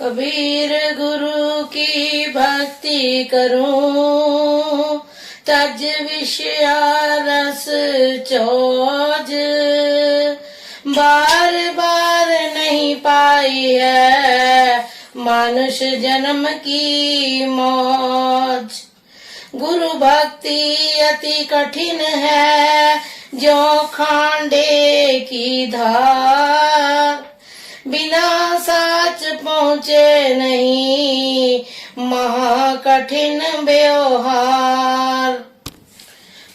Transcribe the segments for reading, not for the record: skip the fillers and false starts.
कबीर गुरु की भक्ति करूं, तज विषया रस चौज, बार बार नहीं पाई है मानुष जन्म की मौज। गुरु भक्ति अति कठिन है जो खांडे की धार, बिना साच पहुँचे नहीं महा कठिन व्यवहार।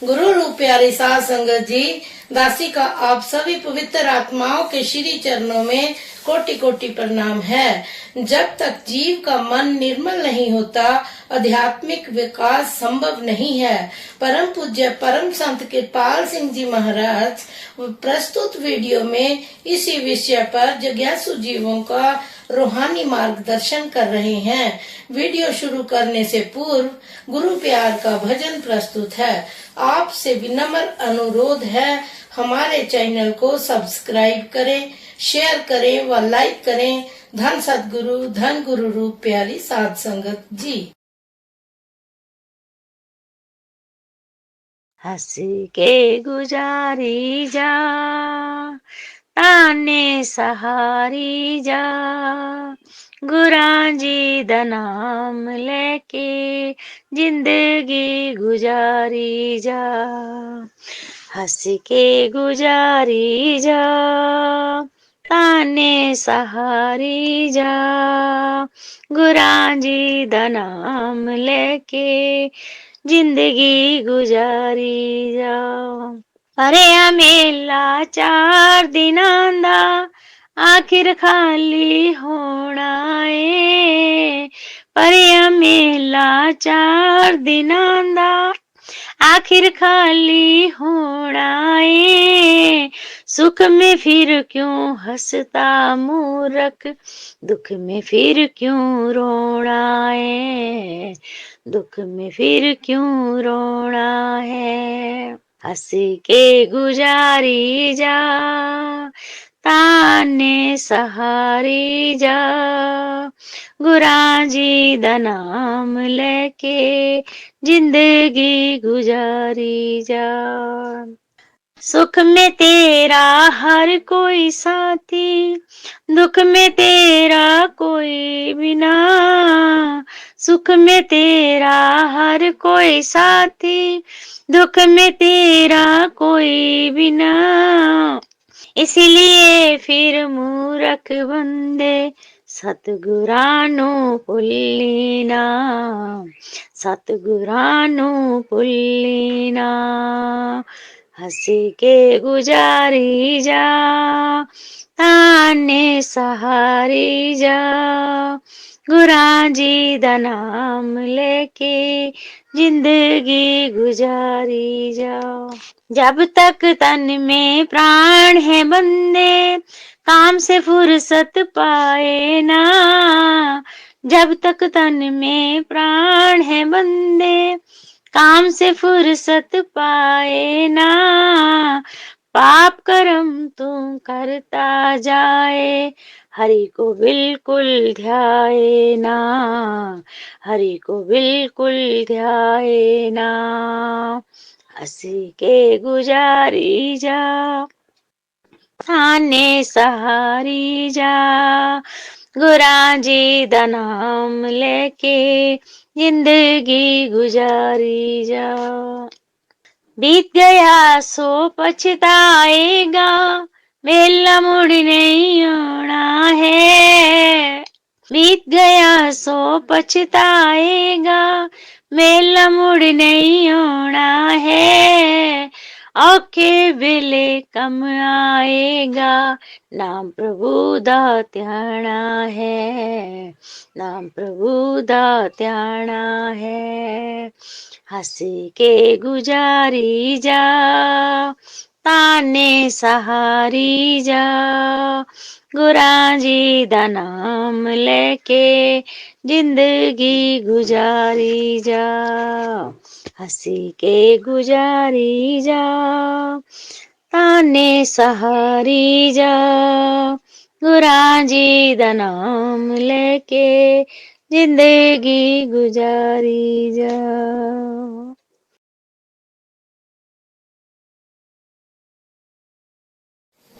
गुरु रूप प्यारी साध संगत जी, दासी का आप सभी पवित्र आत्माओं के श्री चरणों में कोटि कोटि प्रणाम है। जब तक जीव का मन निर्मल नहीं होता, आध्यात्मिक विकास संभव नहीं है। परम पूज्य परम संत कृपाल सिंह जी महाराज प्रस्तुत वीडियो में इसी विषय पर जिज्ञासु जीवों का रूहानी मार्गदर्शन कर रहे हैं। वीडियो शुरू करने से पूर्व गुरु प्यार का भजन प्रस्तुत है। आपसे विनम्र अनुरोध है, हमारे चैनल को सब्सक्राइब करें, शेयर करें व लाइक करें। धन सतगुरु, धन गुरु रूप प्यारी साध संगत जी। हंस के गुजारी जा, ताने सहारी जा, गुरां जी दा नाम लेके जिंदगी गुजारी जा। हंस के गुजारी जा, ताने सहारी जा, गुरां जी दा नाम लेके जिंदगी गुजारी जा। भरिया मेला 4 दिनां दा आखिर खाली होना ए। भरिया मेला 4 दिनां दा आखिर खाली होना ए। सुख में फिर क्यों हंसता मूर्ख, दुख में फिर क्यों रोना है, दुख में फिर क्यों रोना है। हंस के गुजारी जा, ताने सहारी जा, गुरां जी दा नाम लेके जिंदगी गुजारी जा। सुख में तेरा हर कोई साथी, दुख में तेरा कोई बिना। सुख में तेरा हर कोई साथी, दुख में तेरा कोई बिना। इसलिए फिर मूर्ख बंदे सतगुरां नूं भुल्ली ना, सतगुरां नूं भुल्ली ना। हंस के गुजारी जा, ताने सहारी जा, गुरां जी दा नाम लेके जिंदगी गुजारी जा। जब तक तन में प्राण है बंदे, काम से फुर्सत पाए ना। जब तक तन में प्राण है बंदे, काम से फुर्सत पाए ना। पाप कर्म तू करता जाए, हरि को बिल्कुल ध्याए ना, हरि को बिल्कुल ध्याए ना। हंस के गुजारी जा, ताने सहारी जा, गुरां जी दा नाम लेके जिंदगी गुजारी जा। बीत गया सो पछताएगा, मेला मुड़ नहीं आना है। बीत गया सो पछताएगा, मेला मुड़ नहीं आना है। औखे वेले कम आएगा, नाम प्रभु दा ध्याना है, नाम प्रभु दा ध्याना है। हंस के गुजारी जा, ताने सहारी जा, गुरां जी दा नाम लेके जिंदगी गुजारी जा। हंस के गुजारी जा, ताने सहारी जा, गुरां जी दा नाम लेके जिंदगी गुजारी जा।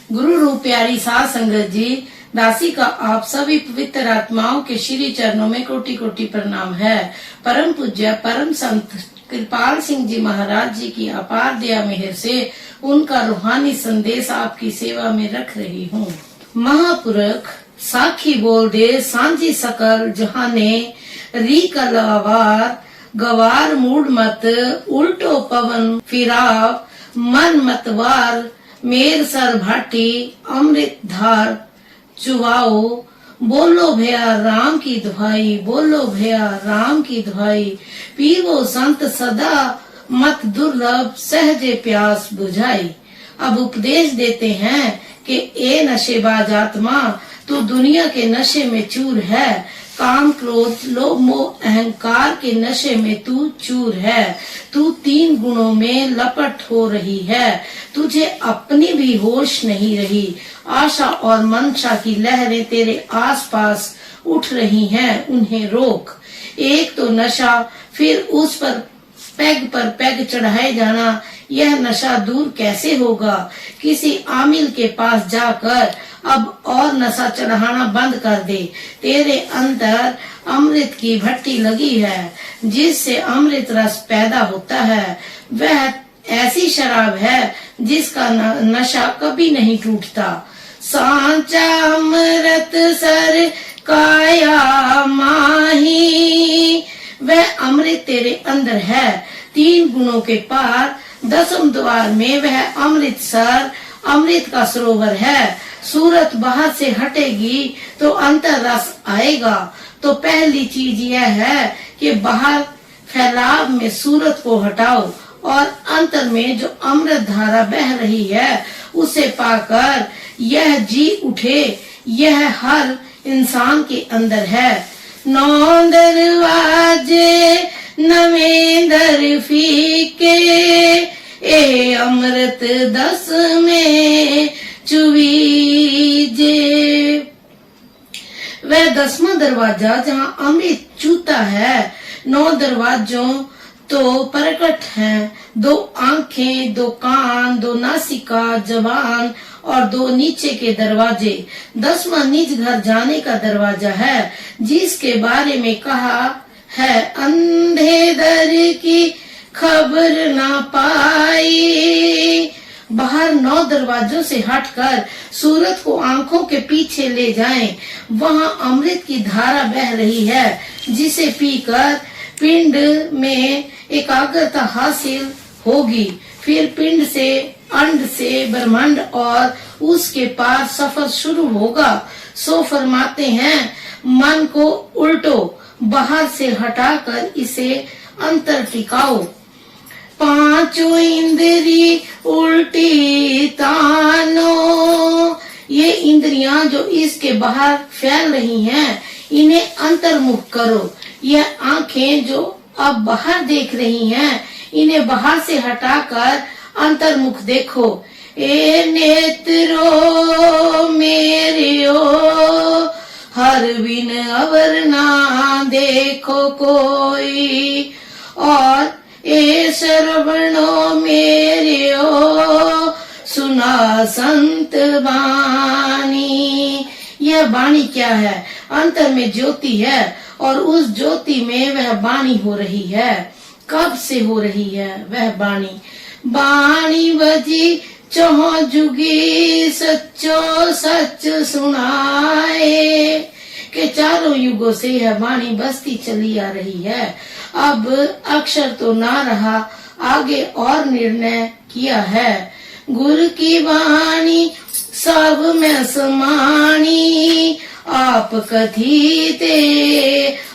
गुरु रूप प्यारी साध संगत जी, दासी का आप सभी पवित्र आत्माओं के श्री चरणों में कोटि कोटि प्रणाम है। परम पूज्य परम संत कृपाल सिंह जी महाराज जी की अपार दया मेहर से उनका रूहानी संदेश आपकी सेवा में रख रही हूँ। महापुरख साखी बोल दे सांझी सकल जहाने, री कलावार गवार मूड मत, उल्टो पवन फिराव मन मतवार, मेर सर भाटी अमृत धार चुवाओ, बोलो भैया राम की दुहाई, बोलो भैया राम की दुहाई, पीवो संत सदा मत दुर्लभ, सहजे प्यास बुझाई। अब उपदेश देते हैं कि ए नशेबाज आत्मा, तू दुनिया के नशे में चूर है, काम क्रोध लोभ मोह अहंकार के नशे में तू चूर है। तू 3 गुणों में लपट हो रही है, तुझे अपनी भी होश नहीं रही। आशा और मनसा की लहरें तेरे आसपास उठ रही हैं, उन्हें रोक। एक तो नशा, फिर उस पर पैग चढ़ाए जाना, यह नशा दूर कैसे होगा? किसी आमिल के पास जाकर अब और नशा चढ़ाना बंद कर दे। तेरे अंदर अमृत की भट्टी लगी है, जिससे अमृत रस पैदा होता है। वह ऐसी शराब है जिसका नशा कभी नहीं टूटता। सांचा अमृत सर काया माही, वह अमृत तेरे अंदर है। 3 गुणों के पार 10वें द्वार में वह अमृतसर अमृत का सरोवर है। सूरत बाहर से हटेगी तो अंतर रस आएगा। तो पहली चीज यह है कि बाहर फैलाव में सूरत को हटाओ और अंतर में जो अमृत धारा बह रही है उसे पाकर यह जी उठे। यह हर इंसान के अंदर है। 9 दरवाजे नवें दर फीके, ए अमृत 10 में चुवीजे। वह 10वां दरवाजा जहाँ अमृत चूता है। 9 दरवाजों तो प्रकट हैं, 2 आंखें, 2 कान, 2 नासिका, जबान और 2 नीचे के दरवाजे। 10वां निज घर जाने का दरवाजा है, जिसके बारे में कहा है अंधे दर की खबर ना पाई। बाहर 9 दरवाजों से हटकर सूरत को आंखों के पीछे ले जाएं। वहाँ अमृत की धारा बह रही है, जिसे पीकर पिंड में एकाग्रता हासिल होगी। फिर पिंड से अंड से ब्रह्मांड और उसके पार सफर शुरू होगा। सो फरमाते हैं, मन को उल्टो, बाहर से हटाकर इसे अंतर टिकाओ। 5 इंद्री उल्टी तानो, ये इंद्रियां जो इसके बाहर फैल रही हैं, इन्हें अंतर्मुख करो। यह आंखें जो अब बाहर देख रही हैं, इन्हें बाहर से हटाकर अंतर्मुख देखो। ए नेत्रो मेरियो, हर बिन अवर ना देखो कोई। और ए श्रवणो मेरियो, सुना संत बानी। यह बाणी क्या है? अंतर में ज्योति है और उस ज्योति में वह बाणी हो रही है। कब से हो रही है वह बाणी? बाणी बजी चौह जुगी, सच्चो सच सुनाए। के चारों युगों से यह बाणी बसती चली आ रही है। अब अक्षर तो ना रहा, आगे और निर्णय किया है। गुरु की बाणी सब में समानी, आप कथीते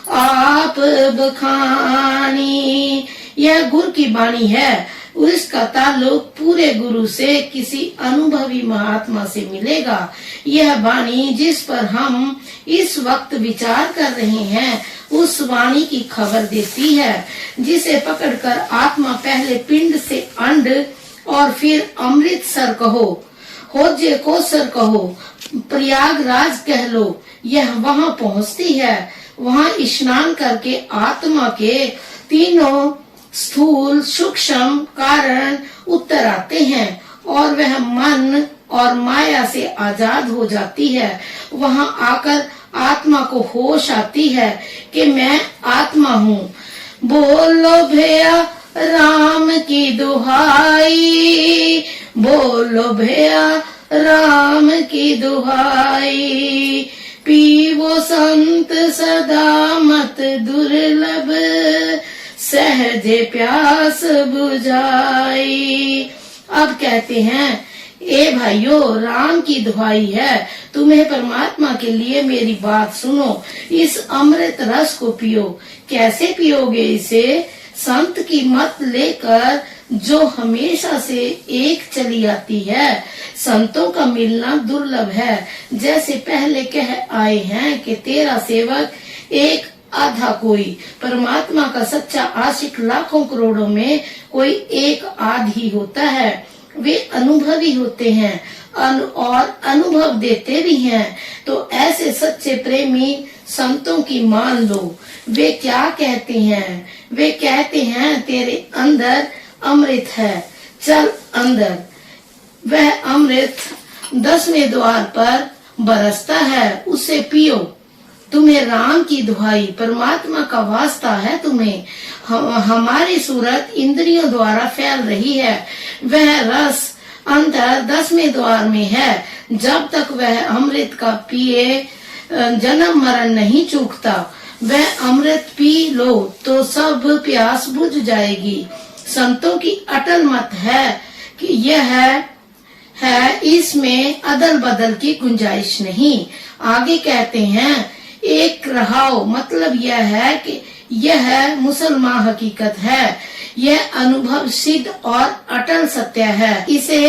आप बखानी। यह गुरु की बाणी है। उसका ताल्लुक पूरे गुरु से किसी अनुभवी महात्मा से मिलेगा। यह वाणी जिस पर हम इस वक्त विचार कर रहे हैं, उस वाणी की खबर देती है, जिसे पकड़कर आत्मा पहले पिंड से अंड और फिर अमृतसर कहो खोजे कोसर कहो, प्रयागराज कह लो, यह वहां पहुंचती है। वहां स्नान करके आत्मा के तीनों स्थूल सूक्ष्म कारण उतर आते हैं और वह मन और माया से आजाद हो जाती है। वहां आकर आत्मा को होश आती है कि मैं आत्मा हूँ। बोलो भैया राम की दुहाई, बोलो भैया राम की दुहाई, पीवो संत सदा मत दुर्लभ, सहजे प्यास बुझाई। अब कहते हैं, ए भाइयों, राम की दुहाई है, तुम्हें परमात्मा के लिए मेरी बात सुनो, इस अमृत रस को पियो। कैसे पियोगे इसे? संत की मत लेकर जो हमेशा से एक चली आती है। संतों का मिलना दुर्लभ है। जैसे पहले कह आए हैं कि तेरा सेवक एक आधा कोई। परमात्मा का सच्चा आशिक लाखों करोड़ों में कोई एक आधी होता है। वे अनुभवी होते हैं और अनुभव देते भी हैं। तो ऐसे सच्चे प्रेमी संतों की मान लो। वे क्या कहते हैं? वे कहते हैं, तेरे अंदर अमृत है, चल अंदर। वह अमृत 10वें द्वार पर बरसता है, उसे पियो। तुम्हें राम की दुहाई, परमात्मा का वास्ता है तुम्हें। हमारी सूरत इंद्रियों द्वारा फैल रही है। वह रस अंदर 10वें द्वार में है। जब तक वह अमृत का पिए जन्म मरण नहीं चूकता। वह अमृत पी लो तो सब प्यास बुझ जाएगी। संतों की अटल मत है कि यह है, इसमें अदल बदल की गुंजाइश नहीं। आगे कहते हैं, एक रहाओ, मतलब यह है कि यह मुसलमान हकीकत है। यह अनुभव सिद्ध और अटल सत्य है। इसे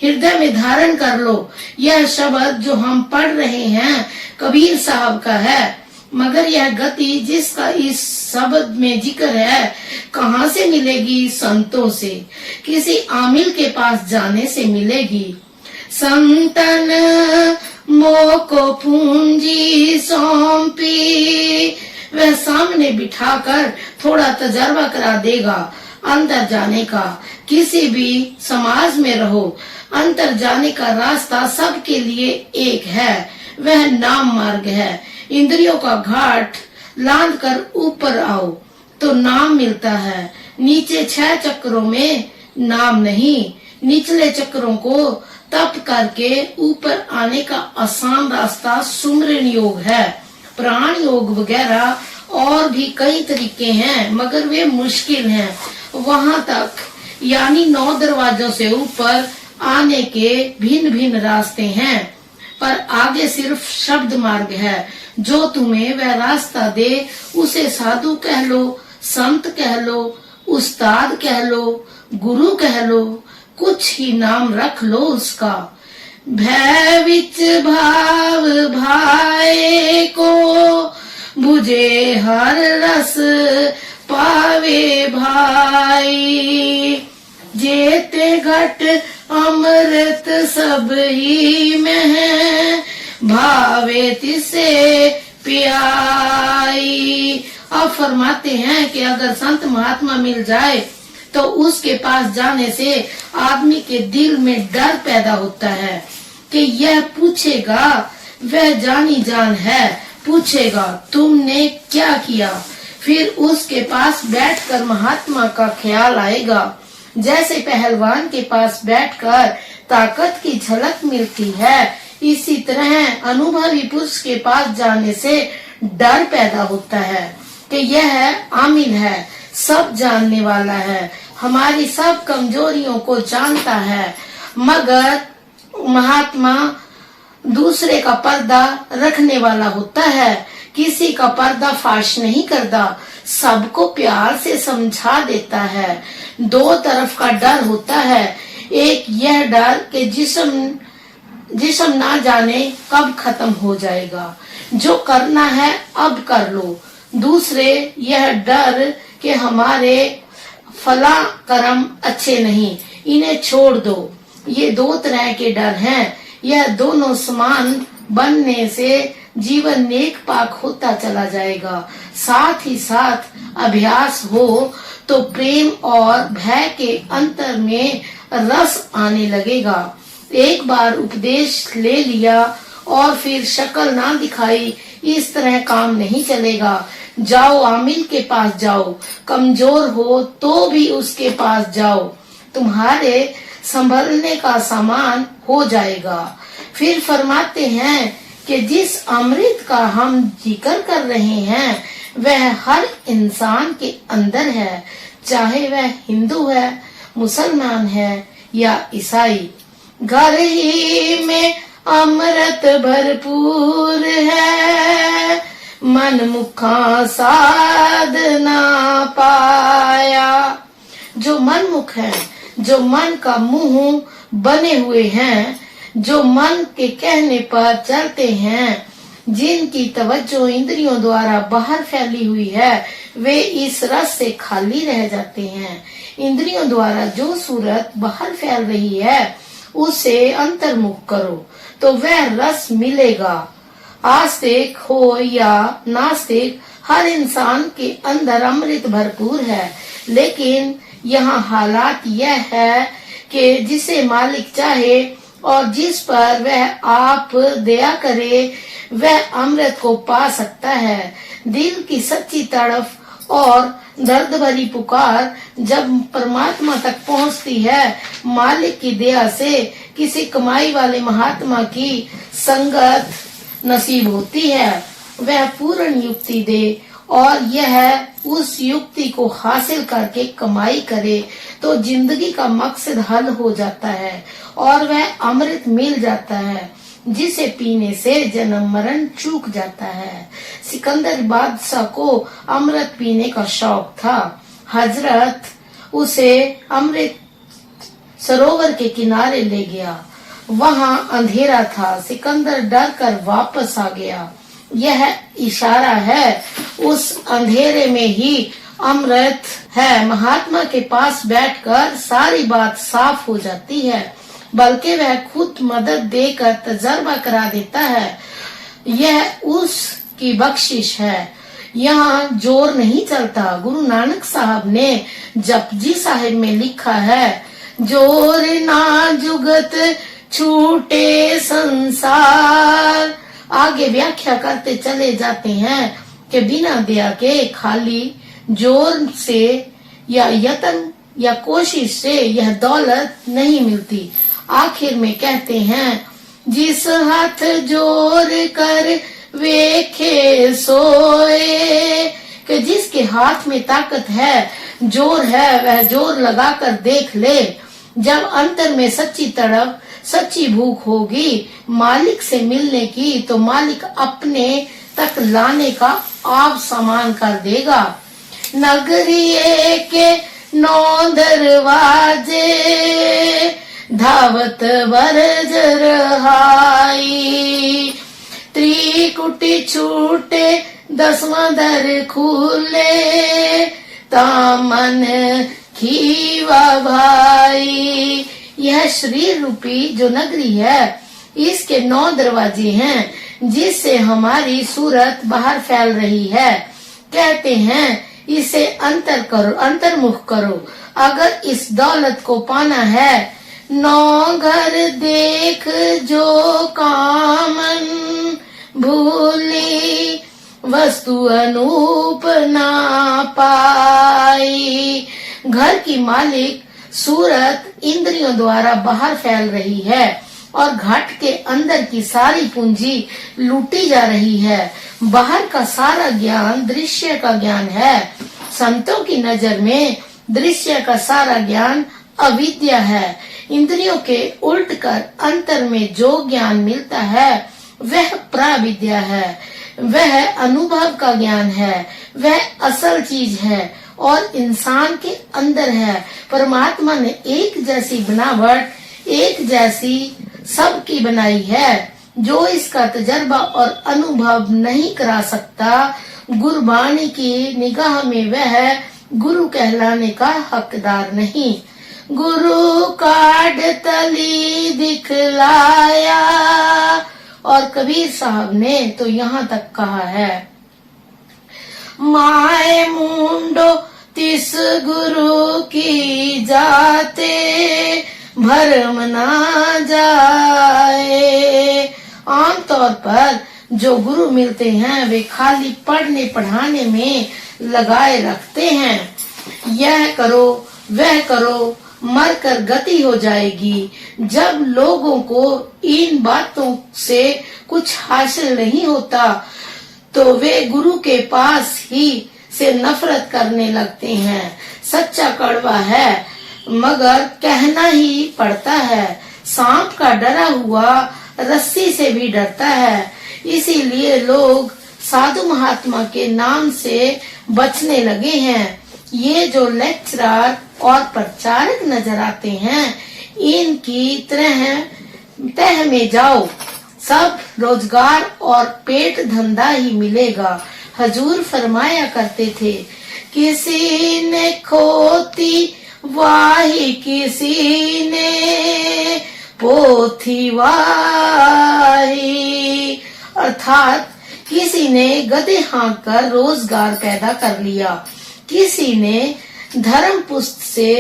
हृदय में धारण कर लो। यह शब्द जो हम पढ़ रहे हैं कबीर साहब का है, मगर यह गति जिसका इस शब्द में जिक्र है कहाँ से मिलेगी? संतों से, किसी आमिल के पास जाने से मिलेगी। संतन मोको पूंजी सौंपी, वह सामने बिठाकर थोड़ा तजर्बा करा देगा अंदर जाने का। किसी भी समाज में रहो, अंतर जाने का रास्ता सबके लिए एक है, वह नाम मार्ग है। इंद्रियों का घाट लांद कर ऊपर आओ तो नाम मिलता है। नीचे 6 चक्रों में नाम नहीं, निचले चक्रों को तप करके ऊपर आने का आसान रास्ता सुमरन योग है। प्राण योग वगैरह और भी कई तरीके हैं, मगर वे मुश्किल हैं। वहां तक यानी 9 दरवाजों से ऊपर आने के भिन्न भिन्न रास्ते हैं, पर आगे सिर्फ शब्द मार्ग है। जो तुम्हें वह रास्ता दे उसे साधु कह लो, संत कह लो, उस्ताद कह लो, गुरु कह लो, कुछ ही नाम रख लो उसका। भय विच भाव भाए को, बुझे हर रस पावे भाई। जेते घट अमृत सब ही में है, भावे तिसे पियाई। अब फरमाते हैं कि अगर संत महात्मा मिल जाए तो उसके पास जाने से आदमी के दिल में डर पैदा होता है कि यह पूछेगा, वह जानी जान है, पूछेगा तुमने क्या किया। फिर उसके पास बैठकर महात्मा का ख्याल आएगा। जैसे पहलवान के पास बैठकर ताकत की झलक मिलती है, इसी तरह अनुभवी पुरुष के पास जाने से डर पैदा होता है कि यह आमिल है, सब जानने वाला है, हमारी सब कमजोरियों को जानता है। मगर महात्मा दूसरे का पर्दा रखने वाला होता है, किसी का पर्दा फाश नहीं करता, सबको प्यार से समझा देता है। 2 तरफ का डर होता है। एक यह डर कि जिस्म ना जाने कब खत्म हो जाएगा, जो करना है अब कर लो। दूसरे यह डर कि हमारे फला कर्म अच्छे नहीं, इन्हें छोड़ दो। ये दो तरह के डर हैं। यह दोनों समान बनने से जीवन नेक पाक होता चला जाएगा। साथ ही साथ अभ्यास हो तो प्रेम और भय के अंतर में रस आने लगेगा। एक बार उपदेश ले लिया और फिर शक्ल ना दिखाई, इस तरह काम नहीं चलेगा। जाओ आमिल के पास जाओ, कमजोर हो तो भी उसके पास जाओ, तुम्हारे संभलने का सामान हो जाएगा। फिर फरमाते हैं कि जिस अमृत का हम जिक्र कर रहे हैं वह हर इंसान के अंदर है, चाहे वह हिंदू है, मुसलमान है या ईसाई। घर ही में अमृत भरपूर है, मन मुखा साधना पाया। जो मनमुख है, जो मन का मुंह बने हुए हैं, जो मन के कहने पर चलते हैं, जिनकी तवज्जो इंद्रियों द्वारा बाहर फैली हुई है, वे इस रस से खाली रह जाते हैं। इंद्रियों द्वारा जो सूरत बाहर फैल रही है उसे अंतर्मुख करो तो वह रस मिलेगा। आस्तिक हो या नास्तिक, हर इंसान के अंदर अमृत भरपूर है, लेकिन यहाँ हालात यह है कि जिसे मालिक चाहे और जिस पर वह आप दया करे वह अमृत को पा सकता है। दिल की सच्ची तड़फ और दर्द भरी पुकार जब परमात्मा तक पहुँचती है, मालिक की दया से किसी कमाई वाले महात्मा की संगत नसीब होती है, वह पूर्ण युक्ति दे और यह उस युक्ति को हासिल करके कमाई करे तो जिंदगी का मकसद हल हो जाता है और वह अमृत मिल जाता है जिसे पीने से जन्म मरण चूक जाता है। सिकंदर बादशाह को अमृत पीने का शौक था। हजरत उसे अमृत सरोवर के किनारे ले गया। वहाँ अंधेरा था। सिकंदर डर कर वापस आ गया। यह इशारा है उस अंधेरे में ही अमृत है। महात्मा के पास बैठकर सारी बात साफ हो जाती है, बल्कि वह खुद मदद देकर तजर्बा करा देता है। यह उसकी बख्शिश है। यहाँ जोर नहीं चलता। गुरु नानक साहब ने जपजी साहिब में लिखा है, जोर ना जुगत छूटे संसार। आगे व्याख्या करते चले जाते हैं कि बिना दया के खाली जोर से या यत्न या कोशिश से यह दौलत नहीं मिलती। आखिर में कहते हैं, जिस हाथ जोर कर वेखे सोए, कि जिसके हाथ में ताकत है, जोर है, वह जोर लगाकर देख ले। जब अंतर में सच्ची तड़प, सच्ची भूख होगी मालिक से मिलने की, तो मालिक अपने तक लाने का आप सामान कर देगा। नगरी के 9 दरवाजे धावत बरज रहाई, त्रिकुटी छूटे 10वां दर खुले, तामन खीवा भाई। यह शरीर रूपी जो नगरी है, इसके 9 दरवाजे हैं जिससे हमारी सूरत बाहर फैल रही है। कहते हैं इसे अंतर्मुख करो। अगर इस दौलत को पाना है, 9 घर देख जो कामन भूली, वस्तु अनूप ना पाई। घर की मालिक सूरत इंद्रियों द्वारा बाहर फैल रही है और घट के अंदर की सारी पूंजी लूटी जा रही है। बाहर का सारा ज्ञान दृश्य का ज्ञान है। संतों की नजर में दृश्य का सारा ज्ञान अविद्या है। इंद्रियों के उल्ट कर अंतर में जो ज्ञान मिलता है वह प्राविद्या है। वह अनुभव का ज्ञान है, वह असल चीज है और इंसान के अंदर है। परमात्मा ने एक जैसी बनावट, एक जैसी सबकी बनाई है। जो इसका तजर्बा और अनुभव नहीं करा सकता, गुरबाणी की निगाह में वह गुरु कहलाने का हकदार नहीं। गुरु काढ़ तली दिखलाया। और कबीर साहब ने तो यहाँ तक कहा है, माए मुंडो तिस गुरु की जाते भरम ना जाए। आमतौर पर जो गुरु मिलते हैं वे खाली पढ़ने पढ़ाने में लगाए रखते हैं। यह करो वह करो, मरकर गति हो जाएगी। जब लोगों को इन बातों से कुछ हासिल नहीं होता तो वे गुरु के पास ही से नफरत करने लगते हैं। सच्चा कड़वा है मगर कहना ही पड़ता है। सांप का डरा हुआ रस्सी से भी डरता है। इसीलिए लोग साधु महात्मा के नाम से बचने लगे हैं। ये जो लेक्चरर और प्रचारक नजर आते हैं, इनकी तह में जाओ, सब रोजगार और पेट धंधा ही मिलेगा। हजूर फरमाया करते थे, किसी ने खोती वाही किसी ने पोथी वाही। अर्थात किसी ने गधे हाँक कर रोजगार पैदा कर लिया, किसी ने धर्म पुस्त से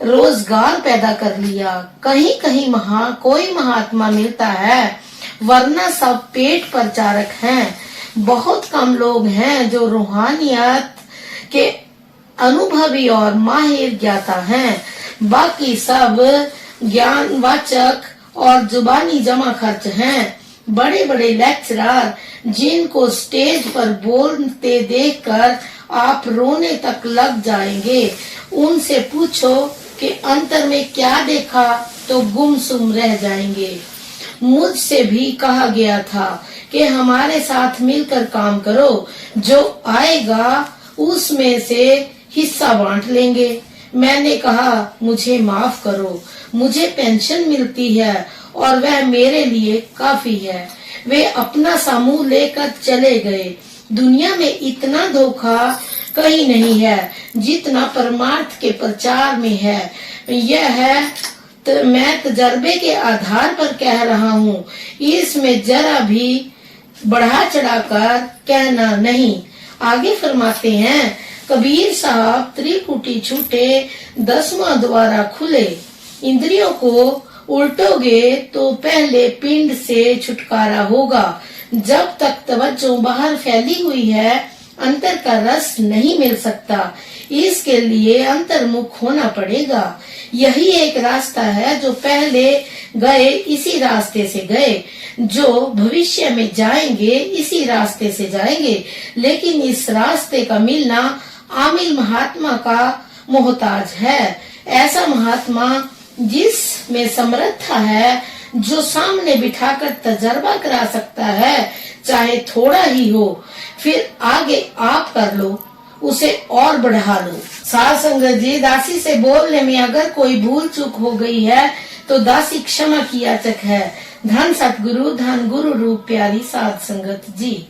रोजगार पैदा कर लिया। कहीं कहीं कोई महात्मा मिलता है, वरना सब पेट प्रचारक हैं। बहुत कम लोग हैं जो रूहानियत के अनुभवी और माहिर ज्ञाता हैं। बाकी सब ज्ञानवाचक और जुबानी जमा खर्च हैं। बड़े बड़े लेक्चरर जिनको स्टेज पर बोलते देखकर आप रोने तक लग जाएंगे, उनसे पूछो कि अंतर में क्या देखा तो गुमसुम रह जाएंगे। मुझसे भी कहा गया था कि हमारे साथ मिलकर काम करो, जो आएगा उसमें से हिस्सा बांट लेंगे। मैंने कहा, मुझे माफ करो, मुझे पेंशन मिलती है और वह मेरे लिए काफी है। वे अपना समूह लेकर चले गए। दुनिया में इतना धोखा कहीं नहीं है जितना परमार्थ के प्रचार में है। यह है तो मैं तजर्बे के आधार पर कह रहा हूँ, इसमें जरा भी बढ़ा चढ़ाकर कहना नहीं। आगे फरमाते हैं, कबीर साहब त्रिकुटी छूटे 10वां द्वारा खुले। इंद्रियों को उल्टोगे तो पहले पिंड से छुटकारा होगा। जब तक तवज्जो बाहर फैली हुई है, अंतर का रस नहीं मिल सकता। इसके लिए अंतर्मुख होना पड़ेगा। यही एक रास्ता है, जो पहले गए इसी रास्ते से गए, जो भविष्य में जाएंगे इसी रास्ते से जाएंगे। लेकिन इस रास्ते का मिलना आमिल महात्मा का मोहताज है। ऐसा महात्मा जिसमें समर्था है, जो सामने बिठाकर तजर्बा करा सकता है, चाहे थोड़ा ही हो, फिर आगे आप कर लो, उसे और बढ़ा लो। साध संगत जी, दासी से बोलने में अगर कोई भूल चूक हो गई है तो दासी क्षमा की याचक है। धन सतगुरु, धन गुरु रूप प्यारी साध संगत जी।